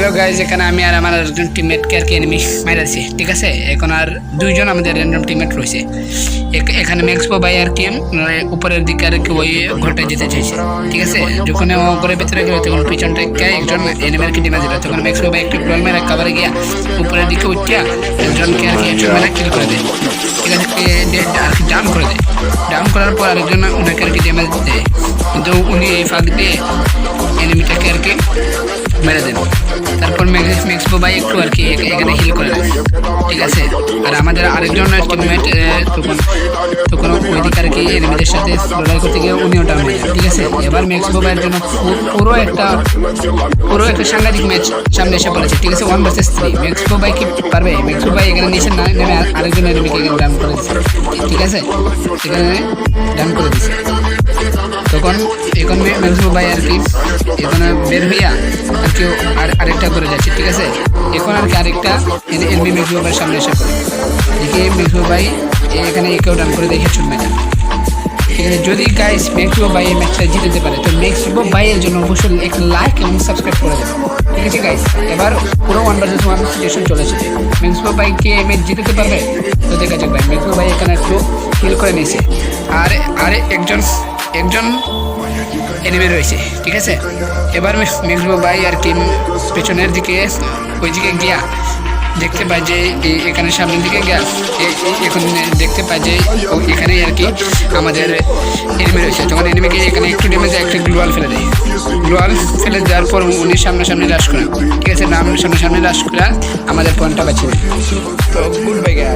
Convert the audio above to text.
Hello guys, এখানে আমি আর আমার একজন টিমমেটকে আর কি এনিমি মারাছি, ঠিক আছে। এখন আর দুইজন আমাদের র্যান্ডম টিমমেট রয়েছে। এখানে ম্যাক্সপো ভাই আর কি উপরের দিকে আর কি ওই ঘরটায় যেতে চাইছে, ঠিক আছে। যখন ও ঘরের ভিতরে গেল তখন পিছনটা একজন এনিমির কি ডিমা দিল, তখন ম্যাক্সপো ভাই একটু গোল মেরে কাভারে গিয়া উপরের দিকে উঠিয়া একজনকে আর কি একজন মেরে কিল করে দেয়, ঠিক আছে। আর কি ডাউন করে দেয়। ডাউন করার পর আরেকজন ওনাকে আর কি ড্যামেজ দেয়, কিন্তু উনি এই ফাঁক দিয়ে এনিমিটাকে আর কি মেরে দেন। তারপর ম্যাক্সপো ভাই একটু আর কি এখানে হিল করে দেন, ঠিক আছে। আর আমাদের আরেকজন টিমমেট তখন ওইদিকে আর কি এনিমিদের সাথে লড়াই করতে গিয়ে উনিও ডাউন হয়ে যায়, ঠিক আছে। এবার ম্যাক্সপো ভাইয়ের জন্য পুরো একটা সাংঘাতিক ম্যাচ সামনে এসে পড়েছে, ঠিক আছে। 1 vs 3 ম্যাক্সপো ভাই কি পারবে? ম্যাক্সপো ভাই এখানে নিচে না নেমে আরেকজন এনিমিকে এখানে ডাউন করে দিচ্ছে, ঠিক আছে। এখানে ডাউন করে দিচ্ছে। তখন এখন ম্যাক্সপো ভাই আর কি এখানে বের হইয়া আর কেউ আরেকটা করে যাচ্ছে, ঠিক আছে। এখন আর কি আরেকটা এনিমি ম্যাক্সপো ভাইয়ের সামনে এসে পড়ে, দেখে ম্যাক্সপো ভাই এখানে একেও ডাউন করে দেখে ছুট মেটা, ঠিক আছে। যদি গাইস ম্যাক্সপো ভাই এই ম্যাচটা জিততে পারে তো ম্যাক্সপো ভাইয়ের জন্য অবশ্যই একটা লাইক এবং সাবস্ক্রাইব করে দেবেন, ঠিক আছে গাইস। এবার পুরো 1 vs 1 সিচুয়েশন চলেছে। ম্যাক্সপো ভাই কি এই ম্যাচ জিততে পারবে? তো দেখা যাক ভাই। ম্যাক্সপো ভাই এখানে একটু কিল করে নিয়েছে, আর একজন এনিমি রয়েছে, ঠিক আছে। এবার ম্যাক্সপো ভাই আর কি পেছনের দিকে ওই দিকে গিয়া দেখতে পাই যে এখানে সামনের দিকে গিয়া এখন দেখতে পাই যে এখানে আর কি আমাদের এনিমি রয়েছে। তখন এনিমিকে এখানে একটু ড্যামেজ একটা গ্লোয়াল ফেলে দেয়। গ্লোয়াল ফেলে দেওয়ার পর উনি সামনাসামনি রাশ করেন, ঠিক আছে। সামনাসামনি রাশ করে আমাদের পয়েন্টটা বাঁচিয়ে দেয়। তো গুড বাই গাইস।